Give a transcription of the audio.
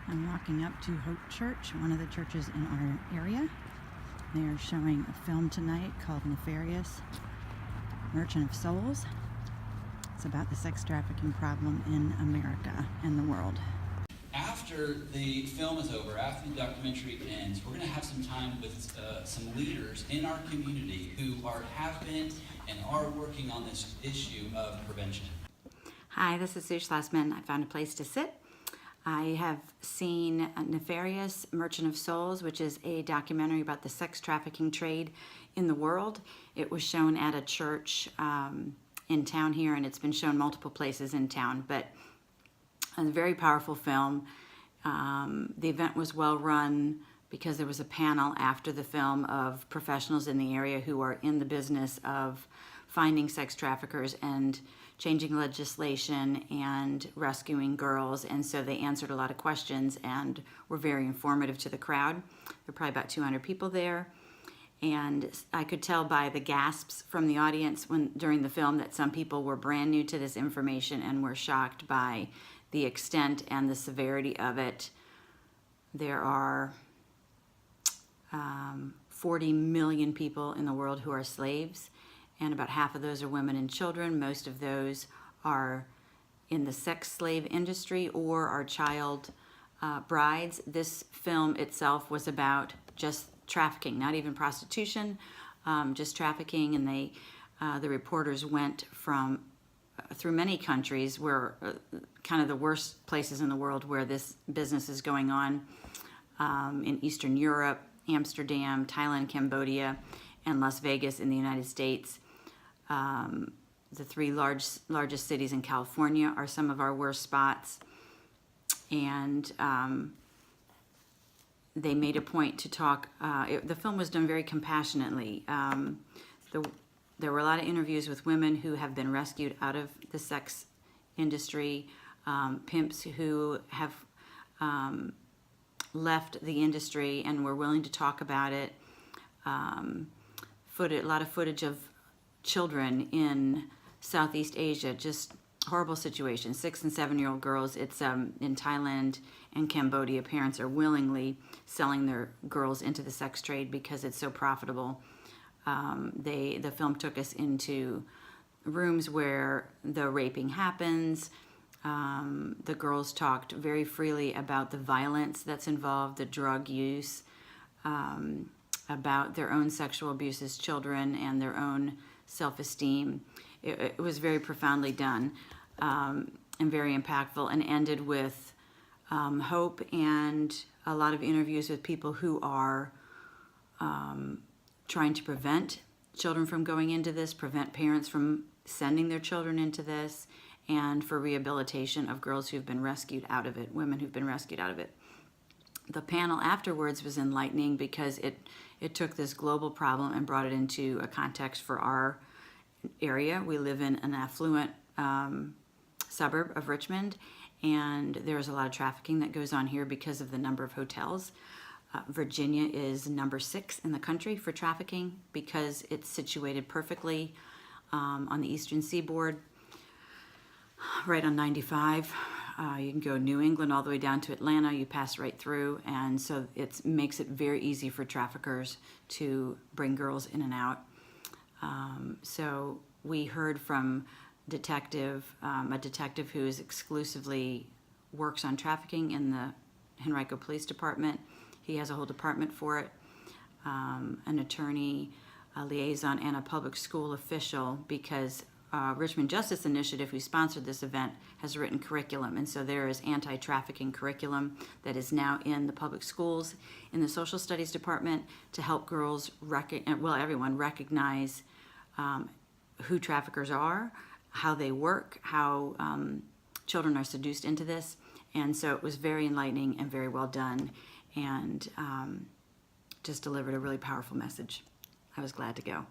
I'm walking up to Hope Church, one of the churches in our area. They are showing a film tonight called Nefarious, Merchant of Souls. It's about the sex trafficking problem in America and the world. After the film is over, after the documentary ends, we're going to have some time with some leaders in our community who have been and are working on this issue of prevention. Hi, this is Sue Schlesman. I found a place to sit. I have seen Nefarious, Merchant of Souls, which is a documentary about the sex trafficking trade in the world. It was shown at a church in town here, and it's been shown multiple places in town, but a very powerful film. The event was well run because there was a panel after the film of professionals in the area who are in the business of finding sex traffickers and changing legislation and rescuing girls, and so they answered a lot of questions and were very informative to the crowd. There were probably about 200 people there, and I could tell by the gasps from the audience during the film that some people were brand new to this information and were shocked by the extent and the severity of it. There are 40 million people in the world who are slaves, and about half of those are women and children. Most of those are in the sex slave industry or are child brides. This film itself was about just trafficking, not even prostitution, just trafficking, and the reporters went through many countries where kind of the worst places in the world where this business is going on, in Eastern Europe, Amsterdam, Thailand, Cambodia, and Las Vegas in the United States. The three largest cities in California are some of our worst spots, and they made a point to talk. The film was done very compassionately. There were a lot of interviews with women who have been rescued out of the sex industry, pimps who have left the industry and were willing to talk about it, a lot of footage of children in Southeast Asia, just horrible situations, 6- and 7-year-old girls. It's in Thailand and Cambodia. Parents are willingly selling their girls into the sex trade because it's so profitable. The film took us into rooms where the raping happens. The girls talked very freely about the violence that's involved, the drug use, about their own sexual abuse as children and their own self-esteem. It was very profoundly done and very impactful, and ended with hope and a lot of interviews with people who are trying to prevent children from going into this, prevent parents from sending their children into this, and for rehabilitation of girls who've been rescued out of it, women who've been rescued out of it. The panel afterwards was enlightening because it took this global problem and brought it into a context for our area. We live in an affluent suburb of Richmond, and there's a lot of trafficking that goes on here because of the number of hotels. Virginia is number 6 in the country for trafficking because it's situated perfectly on the eastern seaboard, right on 95. You can go New England all the way down to Atlanta. You pass right through, and so it makes it very easy for traffickers to bring girls in and out. So we heard from a detective who is exclusively works on trafficking in the Henrico Police Department. He has a whole department for it, an attorney, a liaison, and a public school official, because Richmond Justice Initiative, who sponsored this event, has written curriculum, and so there is anti-trafficking curriculum that is now in the public schools, in the social studies department, to help girls, everyone recognize who traffickers are, how they work, how children are seduced into this. And so it was very enlightening and very well done, and just delivered a really powerful message. I was glad to go.